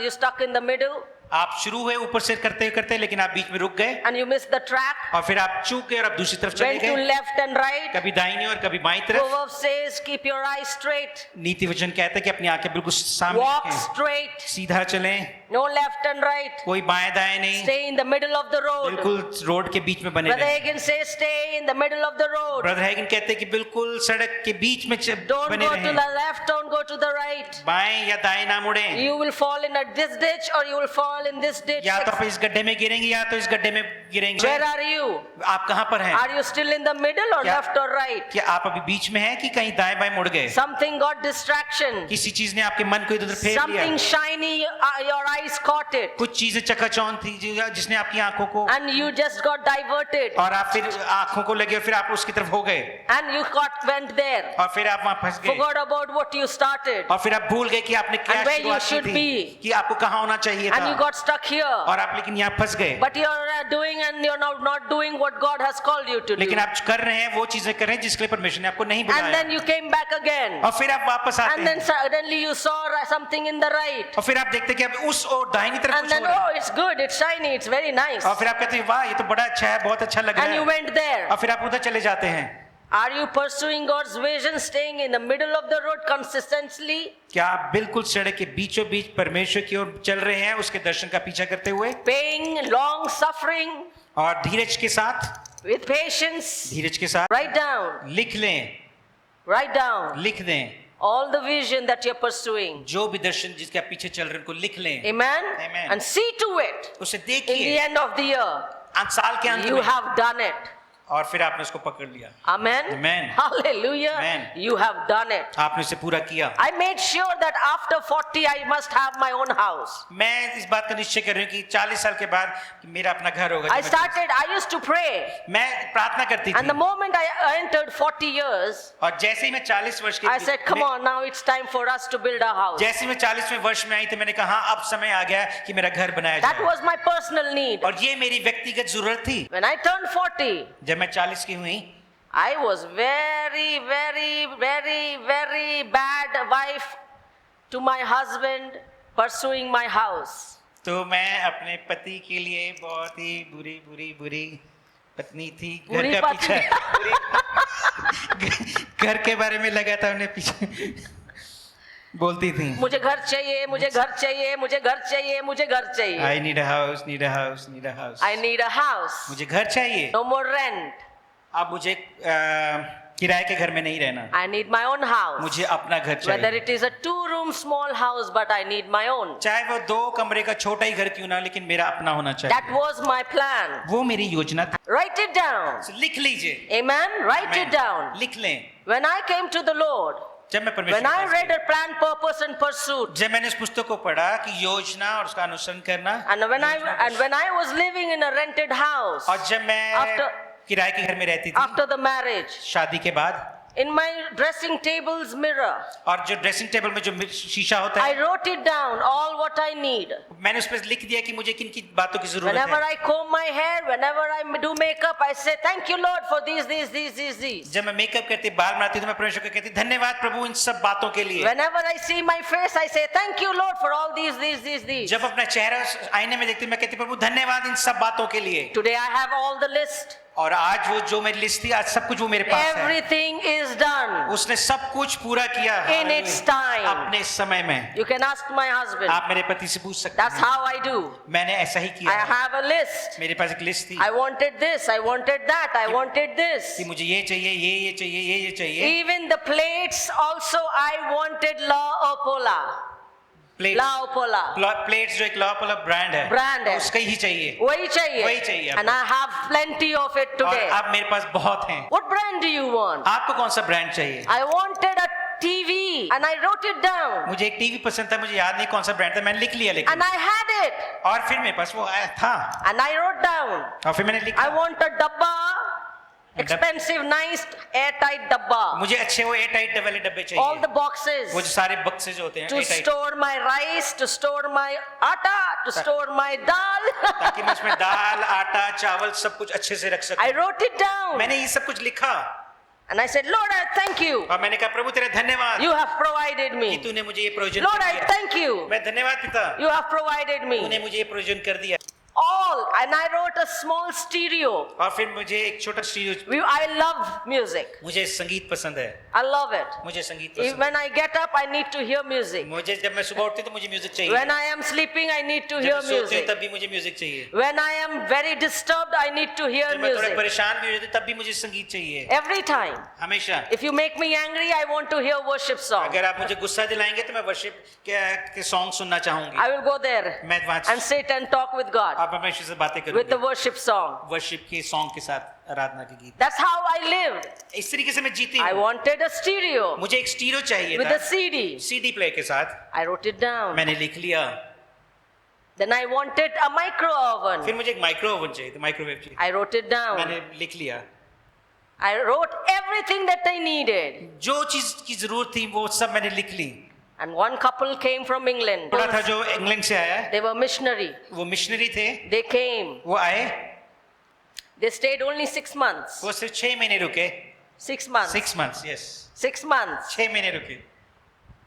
you stuck in the middle, आप शुरू हुए ऊपर से करते करते, लेकिन आप बीच में रुक गए and you missed the track, और फिर आप चूक गए और आप दूसरी तरफ चले went to गए, left and right. कभी दाहिनी और कभी बाईं तरफ। Proverbs says, keep your eyes straight, नीति वचन कहता है कि अपनी आंखें बिल्कुल सामने walk रखें, straight, सीधा चलें, no left and right, कोई बाएं दाएं नहीं, stay in the middle of the road. बिल्कुल रोड के बीच में बने Brother रहें। Hagin says, stay in the middle of the road. Brother Hagin कहते हैं कि बिल्कुल सड़क के बीच में Don't बने go to the रहें, left, don't go to the right. बाएं या दाएं ना मुड़ें, You will fall in this ditch or you will fall in this ditch. या तो आप इस गड्ढे में गिरेंगे या तो इस गड्ढे में गिरेंगे। Where are you? आप कहाँ पर हैं? Are you still in the middle or क्या- left or right? क्या आप अभी बीच में हैं कि कहीं दाएं बाएं मुड़ गए? Something got distraction. किसी चीज ने आपके मन को इधर उधर फेर Something लिया, shiny, your eyes caught it. कुछ चीजें चकाचौंध थी जिसने आपकी आंखों को, And you just got diverted. और आप फिर आंखों को लगे और फिर आप उसकी तरफ हो गए And you went there. और फिर आप वहां फंस गए Forgot about what you started. और फिर आप भूल गए कि आपने क्या And where you शुरुआत की should थी, be. कि आपको कहाँ होना चाहिए And you था, got stuck here. और आप लेकिन यहाँ फंस गए। But you're doing and you're now not doing what God has called you to do. लेकिन आप कर रहे हैं वो चीजें कर रहे हैं जिसके लिए परमेश्वर ने आपको नहीं And बुलाया, then you came back again. और फिर आप वापस आते And then हैं suddenly you saw something in the right. और फिर आप देखते हैं कि अब उस और दाहिनी तरफ And कुछ हो then, रहा है, oh, it's good, it's shiny, it's very nice. और फिर आप कहते हैं वाह ये तो बड़ा अच्छा है, बहुत अच्छा लग रहा And you है, went there. और फिर आप उधर चले जाते हैं। Are you pursuing God's vision, staying in the middle of the road consistently? क्या आप बिल्कुल सड़क के बीचों बीच परमेश्वर की ओर चल रहे हैं, उसके दर्शन का पीछा करते हुए, Paying, long suffering, और धीरज के साथ, with patience, धीरज के साथ write down, लिख लें, write down लिख दें all the vision that you're pursuing. जो भी दर्शन जिसके आप पीछे चल रहे हैं उनको लिख लें। Amen? Amen. And see to it उसे in the देखिए end of the year, साल के अंत you में, have done it. और फिर आपने उसको पकड़ लिया, Amen? Amen. Hallelujah. Amen. You have done it. आपने उसे पूरा किया। I made sure that after 40 I must have my own house. मैं इस बात का निश्चय कर रही हूँ कि 40 साल के बाद कि मेरा अपना घर होगा। I used to pray. मैं प्रार्थना करती And the थी moment I entered 40 years, और जैसे ही मैं 40 वर्ष की I said, come on, now it's time for us to build a house. जैसे ही मैं 40वें वर्ष में आई तो मैंने कहा हाँ, अब समय आ गया है कि मेरा घर बनाया That जाए। was my personal need. और ये मेरी व्यक्तिगत जरूरत थी। When I turned 40, जब मैं 40 की हुई, I was very, very, very, very bad wife to my husband pursuing my house. तो मैं अपने पति के लिए बहुत ही बुरी पत्नी थी। घर बुरी का पत्नी। पीछा घर के बारे में लगा था उन्हें पीछे बोलती थी। मुझे घर चाहिए, मुझे घर चाहिए, मुझे घर चाहिए, मुझे घर चाहिए. I need a house, need a house, need a house. I need a house. मुझे घर चाहिए। No more rent. अब मुझे किराए के घर में नहीं रहना। I need my own house. मुझे अपना घर Whether चाहिए। it is a 2-room small house, but I need my own. चाहे वो 2 कमरे का छोटा ही घर क्यों ना, लेकिन मेरा अपना होना चाहिए। That was my plan. वो मेरी योजना थी। Write it down. तो लिख लीजिए। Amen. Write it down. लिख लें। When I came to the Lord, जब मैं परमेश्वर when I के पास read गया, a plan, purpose, and pursuit, जब मैंने इस पुस्तक को पढ़ा कि योजना और उसका अनुसरण करना, and when I was living in a rented house और जब मैं after- किराए के घर में रहती थी after the marriage, शादी के बाद, in my dressing table's mirror, और जो ड्रेसिंग टेबल में जो शीशा होता I है, wrote it down all what I need. मैंने उस पर लिख दिया कि मुझे किन किन बातों की जरूरत Whenever है। I comb my hair, whenever I do makeup, I say thank you Lord for these. जब मैं मेकअप करती, बाल बनाती तो मैं परमेश्वर को कहती धन्यवाद प्रभु इन सब बातों के लिए। Whenever I see my face, I say thank you Lord for all these. जब अपना चेहरा आईने में देखती मैं कहती प्रभु धन्यवाद इन सब बातों के लिए। Today I have all the list. और आज वो जो मेरी लिस्ट थी, आज सब कुछ वो मेरे पास है। Everything is done उसने सब कुछ पूरा किया in its time. अपने समय में। You can ask my husband. आप मेरे पति से पूछ सकते That's हैं। how I do. मैंने ऐसा ही I किया है। have a list. मेरे पास एक लिस्ट थी I wanted this, I wanted that, I wanted this. कि मुझे ये चाहिए, ये चाहिए, ये चाहिए। Even the plates also I wanted La Opola. Plates, La Opola. Plates जो एक लापोला ब्रांड है, Brand है। उसका ही चाहिए। वही चाहिए. वही चाहिए आपको। And I have plenty of it और today. आप मेरे पास बहुत हैं। What brand do you want? आपको कौन सा ब्रांड चाहिए? I wanted a TV and I wrote it down. मुझे एक टीवी पसंद था, मुझे याद नहीं कौन सा ब्रांड था, मैंने लिख लिया लेकिन। And I had it. और फिर मेरे पास वो आया था And I wrote down. और फिर मैंने लिखा I want a dabba, expensive, nice, airtight dabba. मुझे अच्छे वो एयर टाइट वाले डब्बे All चाहिए, the boxes वो जो सारे बक्सेज होते हैं to air tight, store my rice, to store my atta, to store my dal. ताकि मैं उसमें दाल, आटा, चावल सब कुछ अच्छे से रख सकूं। I wrote it down. मैंने ये सब कुछ लिखा And I said, Lord, I thank you. और मैंने कहा प्रभु तेरा धन्यवाद You have provided कि me. तूने मुझे ये प्रोविजन Lord, कर I दिया। thank you. मैं धन्यवाद पिता, You have provided me. तूने मुझे ये प्रोविजन कर दिया। All. And I wrote a small stereo. और फिर मुझे एक छोटा स्टीरियो, I love music. मुझे संगीत पसंद है, I love it. मुझे संगीत If पसंद when I get up, I need to hear music. है। मुझे जब मैं सुबह उठती तो मुझे म्यूजिक चाहिए, When I am sleeping, I need to जब hear मैं सोती हूँ music. तब भी मुझे म्यूजिक चाहिए, When I am very disturbed, I need to hear जब मैं थोड़ा music. परेशान भी हो जाती हूँ तब भी मुझे संगीत चाहिए, Every time. हमेशा। If you make me angry, I want to hear worship song. अगर आप मुझे गुस्सा दिलाएंगे तो मैं वर्शिप के सॉन्ग सुनना चाहूंगी। I will go there मैं वहाँ and sit and talk with God आप परमेश्वर से बातें with the करूंगी, worship song. वर्शिप के सॉन्ग के साथ आराधना के गीत। That's how I lived. इस तरीके से मैं जीती I हूँ। wanted a stereo मुझे एक स्टीरियो चाहिए with था, a CD. सीडी प्लेयर के साथ। I wrote it down. मैंने लिख लिया। Then I wanted a micro oven. फिर मुझे एक माइक्रो ओवन चाहिए था, माइक्रोवेव चाहिए, I wrote it down. मैंने लिख लिया। I wrote everything that I needed. जो चीज की जरूरत थी वो सब मैंने लिख ली। And one couple came from England. थोड़ा था जो इंग्लैंड से आया, They were missionary. वो मिशनरी थे, They came. वो आए, They stayed only 6 months. वो सिर्फ 6 महीने रुके। 6 months. 6 months, yes, 6 months 6 महीने रुके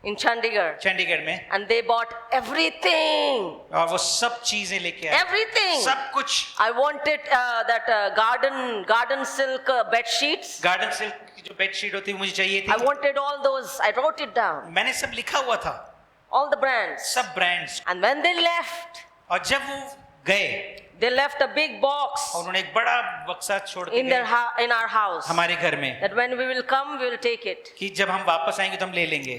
in Chandigarh. चंडीगढ़ में, And they bought everything. और वो सब चीजें लेके आए, Everything. सब कुछ। I wanted that garden silk bed sheets. Garden silk की जो बेडशीट होती है मुझे चाहिए I थी, wanted all those. I wrote it down. मैंने सब लिखा हुआ था, All the brands. सब brands. And when they left, और जब वो गए They left a big box और उन्होंने एक बड़ा बक्सा छोड़ के in their गए in our house. हमारे घर में That when we will come, we will take it. कि जब हम वापस आएंगे तो हम ले लेंगे।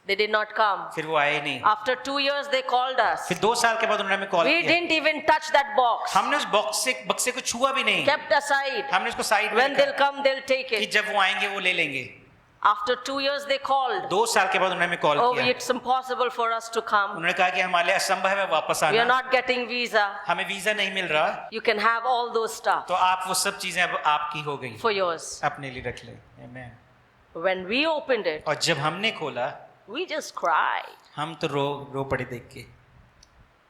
They did not come. फिर वो आए नहीं। After 2 years, they called us. फिर 2 साल के बाद उन्होंने हमें कॉल We किया। didn't even touch that box. हमने उस बक्से को छुआ भी नहीं। Kept aside. हमने उसको साइड में When they'll रखा come, they'll take कि it. जब वो आएंगे वो ले लेंगे। After 2 years, they called. 2 साल के बाद उन्होंने हमें कॉल Oh, किया। it's impossible for us to come. उन्होंने कहा कि हमारे लिए असंभव है वापस We are आना। not getting visa. हमें वीजा नहीं मिल रहा, You can have all those stuff तो आप वो सब चीजें अब आपकी हो गई, for yours. अपने लिए रख ले। Amen। When we opened it, और जब हमने खोला we just cried. हम तो रो पड़े देख के।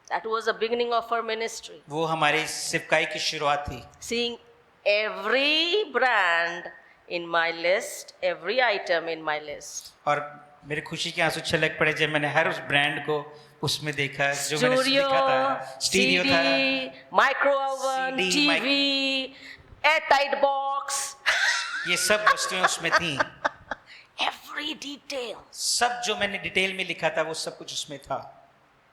That was the beginning of our ministry. वो हमारी सिफकाई की शुरुआत थी। Seeing every brand in my list, every item in my list. और मेरे खुशी के आंसू छलक पड़े जब मैंने हर उस ब्रांड को उसमें देखा जो मैंने Studio, लिखा था। स्टीरियो था, CD, micro oven, CD, TV, airtight box. ये सब वस्तुएं उसमें थी। Every detail. सब जो मैंने डिटेल में लिखा था वो सब कुछ उसमें था।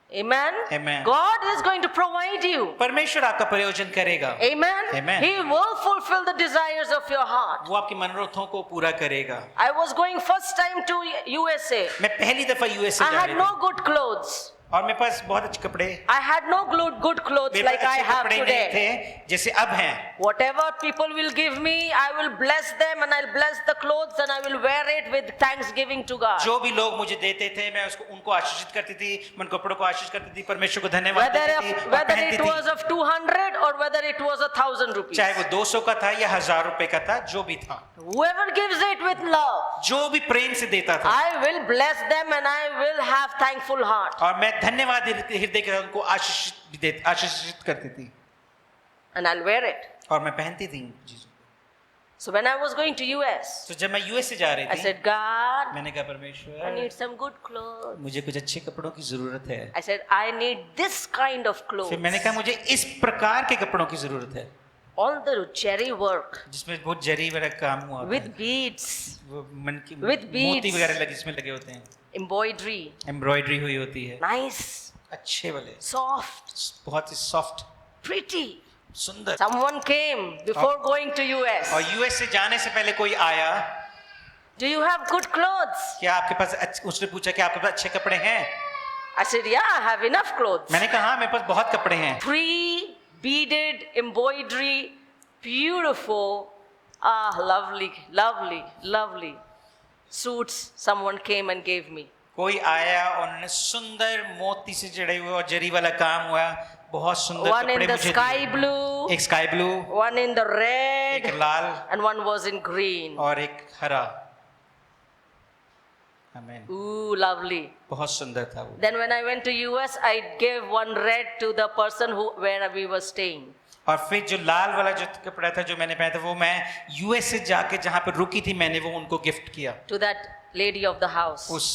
Amen? Amen. God is going to provide you. परमेश्वर आपका प्रयोजन करेगा। Amen? Amen. He will fulfill the desires of your heart. वो आपकी मनोरथों को पूरा करेगा। I was going first time to USA. मैं पहली दफा यूएसए I जा had रही no थी good clothes. और मेरे पास बहुत अच्छे कपड़े, I had no good clothes मेरे like पास I अच्छे have कपड़े नहीं today. थे जैसे अब हैं। Whatever people will give me, I will bless them and I'll bless the clothes and I will wear it with thanksgiving to God. जो भी लोग मुझे देते थे मैं उनको आशीषित करती थी, मैं उन कपड़ों को आशीष करती थी, परमेश्वर को धन्यवाद देती थी और Whether पहनती it थी। was of 200 or whether it was 1,000 rupees. चाहे वो 200 का था या 1000 रुपए का था, जो भी था, Whoever gives it with love, जो भी प्रेम से देता था, I will bless them and I will have thankful heart. और मैं धन्यवाद हृदय के साथ उनको आशीषित करती थी And I'll wear it. और मैं पहनती थी चीजों को। So when I was going to US, तो जब मैं यूएस से जा रही I थी, said, God, मैंने कहा I परमेश्वर need some good clothes. मुझे कुछ अच्छे कपड़ों की जरूरत है। I said, I need this kind of clothes. फिर मैंने कहा मुझे इस प्रकार के कपड़ों की जरूरत है All the cherry work जिसमें बहुत जरी वाला काम हुआ होता with है। beads, वो मन की with beads. मोती वगैरह लगे इसमें लगे होते हैं, embroidery, एम्ब्रॉयडरी हुई होती है, nice, अच्छे वाले, soft, बहुत ही सॉफ्ट, pretty. सुंदर। Someone came before going to US. और यूएस से जाने से पहले कोई आया, Do you have good clothes? क्या आपके पास, उसने पूछा कि आपके पास अच्छे कपड़े हैं? I said, yeah, I have enough clothes. मैंने कहा हाँ मेरे पास बहुत कपड़े हैं। 3 beaded embroidery, beautiful, lovely, lovely, lovely suits someone came and gave me. कोई आया और उन्होंने सुंदर मोती से जड़े हुए और जरी वाला काम हुआ, बहुत सुंदर One in कपड़े the मुझे sky दिए। blue, एक sky blue, one in the एक red, Lal and one was in green. और एक हरा। आमीन। Ooh, lovely. बहुत सुंदर था वो। Then when I went to US, I gave one red to the person where we were staying. और फिर जो लाल वाला जो कपड़ा था जो मैंने पहना था वो मैं यूएस से जाके जहाँ पर रुकी थी मैंने वो उनको गिफ्ट किया, To that lady of the house. उस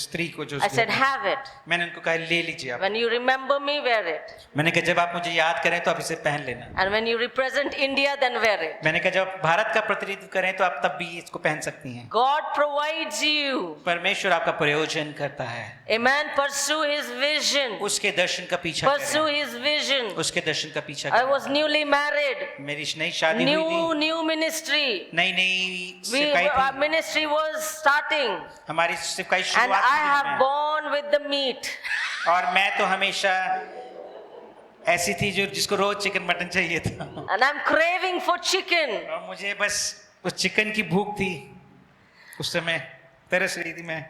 स्त्री को जो I said, have it. मैंने उनको कहा ले लीजिए आप। When you remember me, wear it. मैंने कहा जब आप मुझे याद करें तो आप इसे पहन लेना। And when you represent India, then wear it. मैंने कहा जब भारत का प्रतिनिधित्व करें तो आप तब भी इसको पहन सकती हैं। God provides you. परमेश्वर आपका प्रयोजन करता है। Amen. Pursue his vision. उसके दर्शन का पीछा Pursue करें, his vision. उसके दर्शन का पीछा I करें। was newly married. मेरी नई शादी हुई थी, New ministry. नई सिपाही Our थी, ministry was starting. हमारी सिपाही And शुरुआत I थी have में। gone with the meat. और मैं तो हमेशा ऐसी थी जो जिसको रोज चिकन मटन चाहिए था And I'm craving for chicken. और मुझे बस उस चिकन की भूख थी, उस समय तरस रही थी मैं।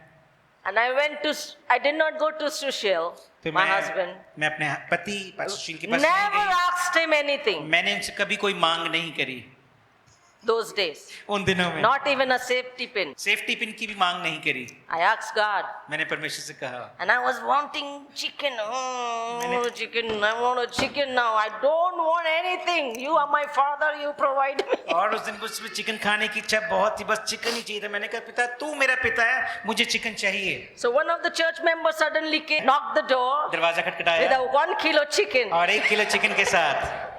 And I did not go to Sushil, तो my husband. मैं अपने पति सुशील के पास Never नहीं गई। asked him anything मैंने उनसे कभी कोई मांग नहीं करी those days. उन दिनों में, Not even a safety pin. Safety pin की भी मांग नहीं करी। I asked God. मैंने परमेश्वर से कहा, And I was wanting chicken. Oh, chicken. I want a chicken now. I don't want anything. You are my father. You provide me. और उस दिन मुझे चिकन खाने की इच्छा बहुत थी, बस चिकन ही चाहिए था। मैंने कहा पिता तू मेरा पिता है, मुझे चिकन चाहिए। So one of the church members suddenly came, knocked the door दरवाजा with खटखटाया a 1 kilo chicken. और 1 किलो चिकन के साथ।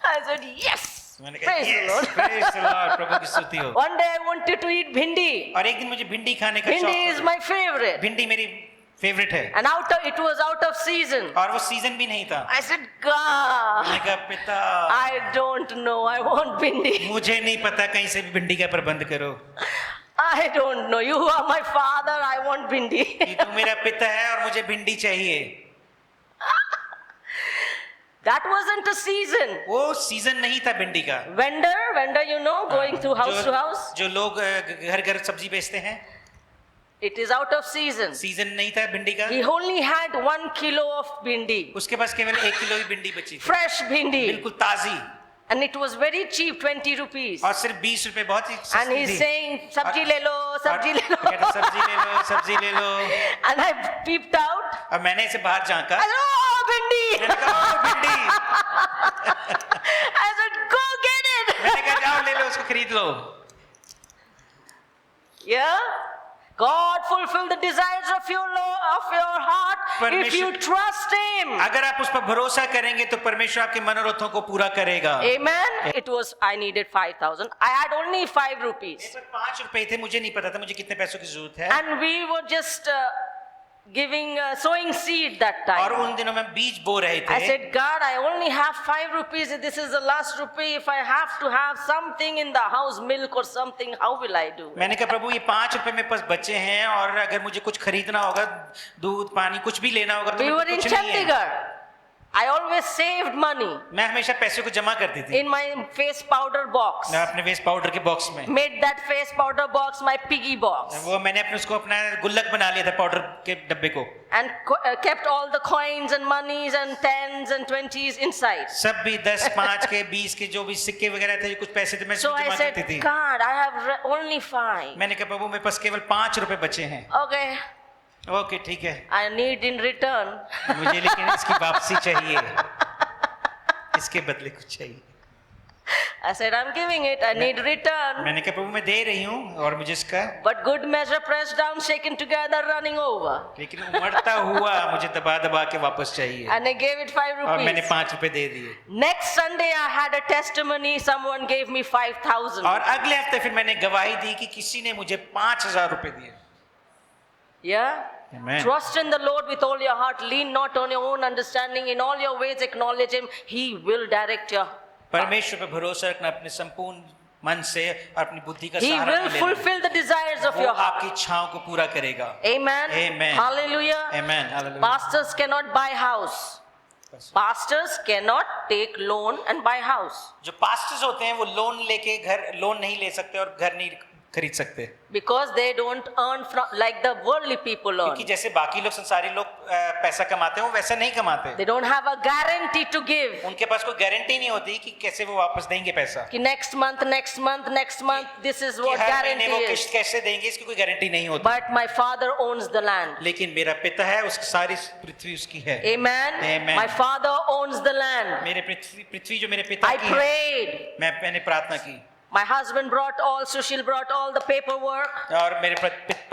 I said, yes. मैंने कहा Praise the yes, Lord. praise the Lord, प्रभु की स्तुति हो। One day I wanted to eat bhindi. और एक दिन मुझे भिंडी खाने का शौक Bhindi is था। my favorite. भिंडी मेरी फेवरेट है, And it was out of season. और वो सीजन भी नहीं था। I said, God, मैंने कहा पिता, I don't know. I want bindi. मुझे नहीं पता, कहीं से भी भिंडी का प्रबंध करो। I don't know. You are my father. I want bindi. कि तू मेरा पिता है और मुझे भिंडी चाहिए। That wasn't a season. वो सीजन नहीं था भिंडी का। Vendor, you know, going through house to house. जो लोग घर घर सब्जी बेचते हैं, It is out of season. Season नहीं था भिंडी का। He only had 1 kilo of bindi. उसके पास केवल 1 किलो ही भिंडी बची थी, Fresh bindi. बिल्कुल ताजी, And it was very cheap, 20 rupees. और सिर्फ 20 रुपए, बहुत ही And सस्ती he's थी। saying, sabji le lo, sabji le lo. कहता, सब्जी ले लो, सब्जी ले लो। And I peeped out. और मैंने इसे बाहर झांका, I said, oh, bindi. मैंने कहा "ओ, भिंडी।" I said, go get it. मैंने कहा जाओ ले लो, उसको खरीद लो। Yeah? God fulfill the desires of your heart if परमेश्वर- you trust Him. अगर आप उस पर भरोसा करेंगे तो परमेश्वर आपके मनोरथों को पूरा करेगा। Amen. It was, I needed 5,000. I had only 5 rupees. इस पर 5 रुपए थे, मुझे नहीं पता था मुझे कितने पैसों की जरूरत है, And we were just sowing seed that और time. उन दिनों में बीज बो रहे I थे। said, God, I only have 5 rupees. This is the last rupee. If I have to have something in the house, milk or something, how will I do? मैंने कहा प्रभु ये 5 रुपए मेरे पास बचे हैं, और अगर मुझे कुछ खरीदना होगा, दूध पानी कुछ भी लेना होगा तो We मेरे were पास in कुछ नहीं है। Chandigarh. I always saved money मैं हमेशा पैसों को जमा करती थी in my face powder box. मैं अपने वेस्ट पाउडर के बॉक्स में, Made that face powder box my piggy box. वो मैंने अपने उसको अपना गुल्लक बना लिया था पाउडर के डब्बे को, And kept all the coins and monies and 10s and 20s inside. सब भी 10, 5 के 20 के जो भी सिक्के वगैरह थे, कुछ पैसे थे, मैं So सब I जमा said, करती थी। God, I have only 5. मैंने कहा प्रभु मेरे पास केवल 5 रुपए बचे हैं। Okay, ओके ठीक है, I need in return. मुझे लेकिन इसकी वापसी चाहिए, इसके बदले कुछ चाहिए। I said, I'm giving it. I need return. मैंने कहा प्रभु मैं दे रही हूँ और मुझे इसका, But good measure pressed down, shaken together, running over. लेकिन उमड़ता हुआ मुझे दबा दबा के वापस चाहिए, And I gave it 5 और मैंने rupees. 5 रुपए दे दिए। Next Sunday, I had a testimony. Someone gave me 5,000. और अगले हफ्ते फिर मैंने गवाही दी कि किसी ने मुझे 5,000 रुपए दिए। Yeah? Amen. Trust in the Lord with all your heart. Lean not on your own understanding. In all your ways, acknowledge Him. He will direct your. परमेश्वर पे भरोसा रखना अपने संपूर्ण मन से और अपनी बुद्धि का He सहारा will न लेना। fulfill the desires of वो your heart. आपकी इच्छाओं को पूरा करेगा। Amen. Amen. Hallelujah. Amen. Hallelujah. Pastors cannot buy house. Pastors cannot take loan and buy house. जो पास्टर्स होते हैं वो लोन नहीं ले सकते और घर नहीं खरीद सकते, Because they don't earn from like the worldly people earn. क्योंकि जैसे बाकी लोग संसारी लोग पैसा कमाते हैं वो वैसा नहीं कमाते। They don't have a guarantee to give. उनके पास कोई गारंटी नहीं होती कि कैसे वो वापस देंगे पैसा, कि next month, this is कि what हर महीने वो guarantee किस्त is. कैसे देंगे इसकी कोई गारंटी नहीं होती। But my father owns the land. लेकिन मेरा पिता है, उसकी सारी पृथ्वी उसकी है। Amen. Amen. My father owns the land. मेरे पृथ्वी जो मेरे पिता I की है, prayed. मैंने प्रार्थना की, My husband brought all, Sushil brought all the paperwork. और मेरे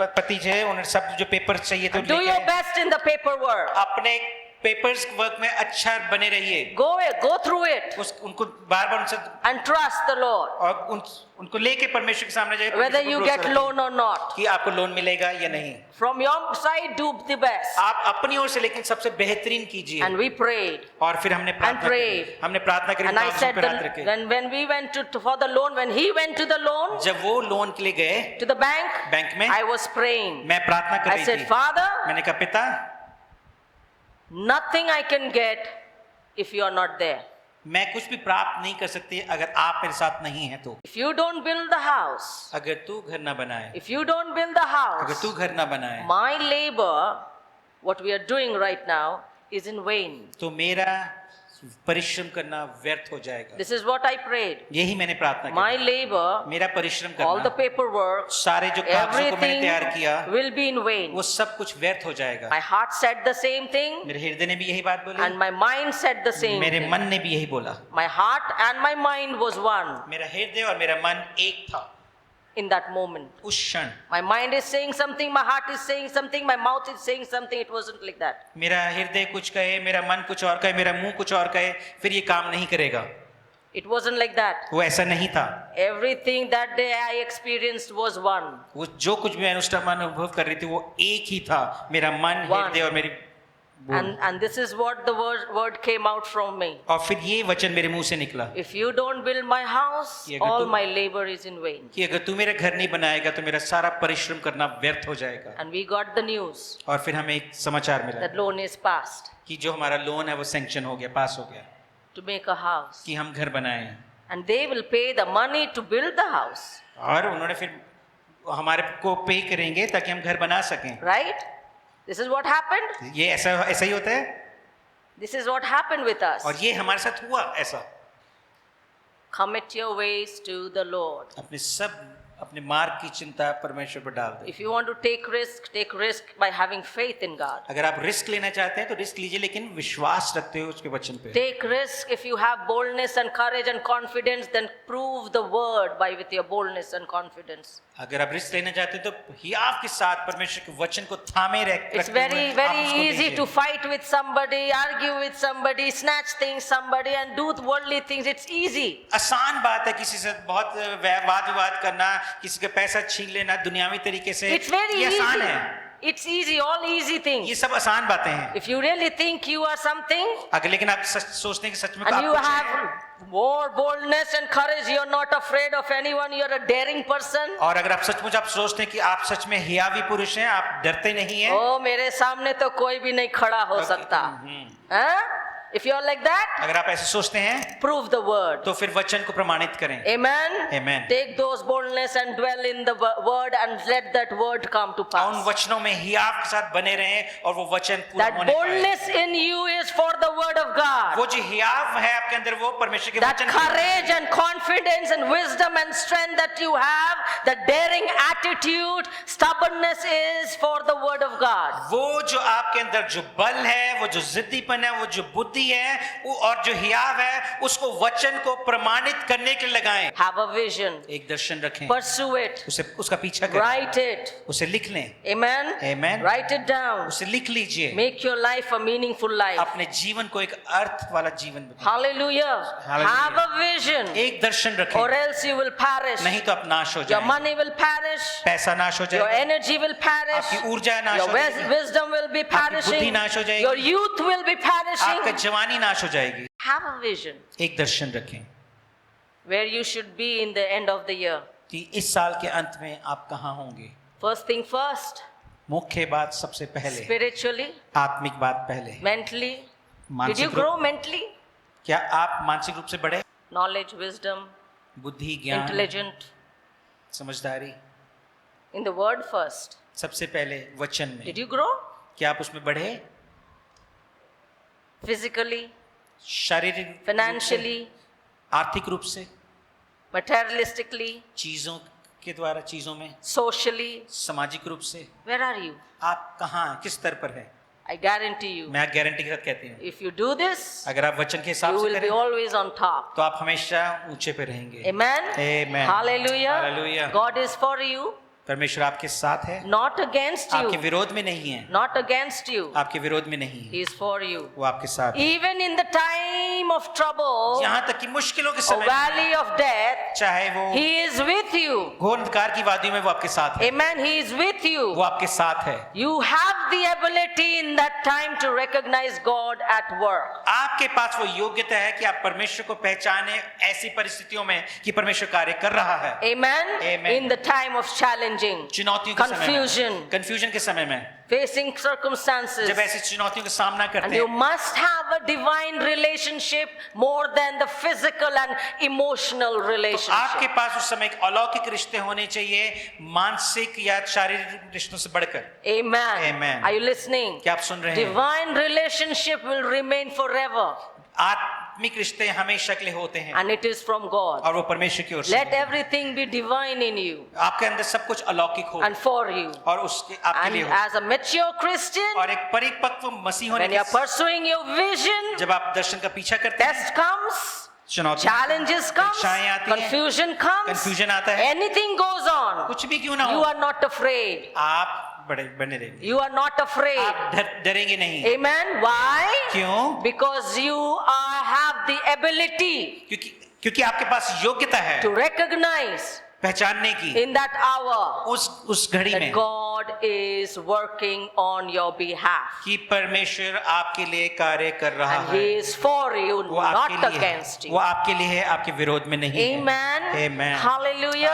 पति जो है उन्हें सब जो पेपर चाहिए थे Do your best in the paperwork. अपने पेपर्स वर्क में अच्छा बने रहिए, Go through it उनको बार उनसे and trust the Lord. और उनको लेके परमेश्वर के सामने जाइए, Whether परमेश्वर you को get भरोसा loan or not. रखिए कि आपको लोन मिलेगा या नहीं। From your side, do the best. आप अपनी ओर से लेकिन सबसे बेहतरीन कीजिए। And we prayed. और फिर हमने प्रार्थना prayed. करी, हमने प्रार्थना करी, And I नाम said, पे हाथ रखे। when we went for the loan, when he went to the loan, जब वो लोन के लिए गए to the bank, बैंक में, I was praying. मैं प्रार्थना कर I रही said, थी। Father, मैंने कहा पिता, nothing I can get if you are not there. मैं कुछ भी प्राप्त नहीं कर सकती अगर आप मेरे साथ नहीं है तो। If you don't build the house, अगर तू घर ना बनाए, if you don't build the अगर house, तू घर ना बनाए, my labor, what we are doing right now, is in vain. तो मेरा परिश्रम करना व्यर्थ हो जाएगा। This is what I prayed. यही मैंने प्रार्थना की। My labor, मेरा परिश्रम all the करना, paperwork, सारे जो कागजों को मैंने तैयार किया, everything will be in vain. वो सब कुछ व्यर्थ हो जाएगा। My heart said the same thing, मेरे हृदय ने भी यही बात बोली, and my mind said the same मेरे thing. मन ने भी यही बोला। My heart and my mind was one मेरा हृदय और मेरा मन एक था in that moment. उस क्षण। My mind is saying something, my heart is saying something, my mouth is saying something. It wasn't like that. मेरा हृदय कुछ कहे, मेरा मन कुछ और कहे, मेरा मुंह कुछ और कहे, फिर ये काम नहीं करेगा। It wasn't like that. वो ऐसा नहीं था। Everything that day I experienced was one. वो जो कुछ भी मैं उस टाइम अनुभव कर रही थी वो एक ही था, मेरा मन, One. हृदय और मेरी And this is what the word came out from me. और फिर ये वचन मेरे मुंह से निकला If you don't build my house, ये अगर all तुम- my labor is in vain. कि अगर तू मेरा घर नहीं बनाएगा तो मेरा सारा परिश्रम करना व्यर्थ हो जाएगा। And we got the news और फिर हमें एक समाचार मिला that loan is passed कि जो हमारा लोन है वो सैंक्शन हो गया, पास हो गया, to make a house. कि हम घर बनाए। And they will pay the money to build the house. और उन्होंने फिर हमारे को पे करेंगे ताकि हम घर बना सकें। Right? This is what happened. ये ऐसा ही होता है This is what happened with us. और ये हमारे साथ हुआ ऐसा। Commit your ways to the Lord. अपने मार्ग की चिंता परमेश्वर पर डाल दे। If you want to take risk by having faith in God. अगर आप रिस्क लेना चाहते हैं तो रिस्क लीजिए, लेकिन विश्वास रखते हो उसके वचन पे। Take risk if you have boldness and courage and confidence, then prove the word with your boldness and confidence. अगर आप रिस्क लेना चाहते हैं तो हियाव के साथ परमेश्वर के वचन को थामे रखते It's very easy to fight with somebody, argue with somebody, snatch things somebody and do worldly things. It's easy. आसान बात है किसी से बहुत वाद विवाद करना, किसी का पैसा छीन लेना दुनियावी तरीके से। It's very ये आसान easy. है, It's easy, all easy things. ये सब आसान बातें हैं। If you really think you are something अगर लेकिन आप सोचते हैं कि सच में and आप you कुछ have हैं, more boldness and courage, you're not afraid of anyone, you're a daring person. और अगर आप सचमुच आप सोचते हैं कि आप सच में हियावी पुरुष हैं, आप डरते नहीं हैं, ओ मेरे सामने तो कोई भी नहीं खड़ा हो सकता। हाँ? If you're like that, अगर आप ऐसे सोचते हैं prove the word. तो फिर वचन को प्रमाणित करें। Amen. Amen. Take those boldness and dwell in the word and let that word come to उन pass. वचनों में हियाव के साथ बने रहें और वो वचन पूरा That होने पाए। boldness in you is for the word of God. वो जो हियाव है आपके अंदर वो परमेश्वर के That वचन के- courage and confidence and wisdom and strength that you have, the daring attitude, stubbornness is for the word of God. वो जो आपके अंदर जो बल है, वो जो जिद्दीपन है, वो जो बुद्धि है, वो और जो हियाव है, उसको वचन को प्रमाणित करने के लिए लगाएं। Have a vision. एक दर्शन रखें, Pursue it. उसका पीछा करें, Write it. उसे लिख लें, Amen. Amen. Write it down. उसे लिख लीजिए। Make your life a meaningful life. अपने जीवन को एक अर्थ वाला जीवन बनाएं। Hallelujah. Hallelujah. Have a vision. एक दर्शन Or रखें, else you will perish. नहीं तो आप नाश हो Your जाएंगे, money will perish. पैसा नाश हो Your जाएगा, energy will perish. आपकी ऊर्जा नाश Your हो जाएगी, wisdom will be बुद्धि perishing. नाश हो जाएगी, Your youth will be आपका perishing. जवानी नाश हो जाएगी। Have a vision एक दर्शन रखें where you should be in the end of the year. कि इस साल के अंत में आप कहाँ होंगे। First thing first, मुख्य बात सबसे पहले, spiritually, आत्मिक बात पहले, mentally. Did you मानसिक grow रूप, mentally? क्या आप मानसिक रूप से बढ़े, Knowledge, wisdom, बुद्धि, ज्ञान, intelligent. समझदारी, In the word first. सबसे पहले वचन Did में, you grow? क्या आप उसमें बढ़े, Physically, शारीरिक रूप से, financially, आर्थिक रूप से, materialistically, चीजों के द्वारा, चीजों में, socially. सामाजिक रूप से, Where are you? आप कहाँ हैं, किस स्तर पर है। I guarantee you, मैं गारंटी के साथ कहती हूँ, if you do this, अगर आप वचन के हिसाब you से will be करें always on top. तो आप हमेशा ऊंचे पे रहेंगे। Amen. Amen. Hallelujah. Hallelujah. God is for you, परमेश्वर आपके साथ है, not against आपके you. विरोध में नहीं है, Not against you. आपके विरोध में नहीं है, He is for you. वो आपके साथ है। Even in the time of trouble, यहाँ तक कि मुश्किलों के or समय में, valley of death, चाहे वो He is with you. घोर अंधकार की वादियों में, वो आपके साथ है, Amen. He is with you. वो आपके साथ है। You have the ability in that time to recognize God at work. आपके पास वो योग्यता है कि आप परमेश्वर को पहचाने ऐसी परिस्थितियों में कि परमेश्वर कार्य कर रहा है। Amen. Amen. In the time of challenging, चुनौतियों के समय confusion, में, कंफ्यूजन के समय में, facing circumstances. जब ऐसी चुनौतियों का सामना And करते you हैं, must have a divine relationship more than the physical and emotional तो relationship. आपके पास उस समय एक अलौकिक रिश्ते होने चाहिए, मानसिक या शारीरिक रिश्तों से बढ़कर। Amen. Amen. Are you listening? क्या आप सुन रहे हैं? Divine relationship will remain forever, आत्मिक रिश्ते हमेशा के लिए होते हैं and it is from God. और वो परमेश्वर की ओर से Let होते हैं। everything be divine in you आपके अंदर सब कुछ अलौकिक हो and for you. और उसके आपके And लिए हो। as a mature Christian, और एक परिपक्व मसीह होने when you are के pursuing your vision, जब आप दर्शन का पीछा करते हैं, test comes, चुनौती, challenges comes, परीक्षाएं आती हैं, confusion comes, confusion आता है, anything goes on, कुछ भी क्यों ना you हो, are not afraid. आप बने रहेंगे, You are not afraid. आप डरेंगे नहीं। Amen. Why? क्यों? Because you have the ability. क्योंकि क्योंकि आपके पास योग्यता है to recognize पहचानने की in that hour उस घड़ी that में God is working on your behalf. कि परमेश्वर आपके लिए कार्य कर रहा And है He is for you, वो आपके not लिए against है you. वो आपके लिए है आपके विरोध में नहीं है Amen. Amen. Hallelujah.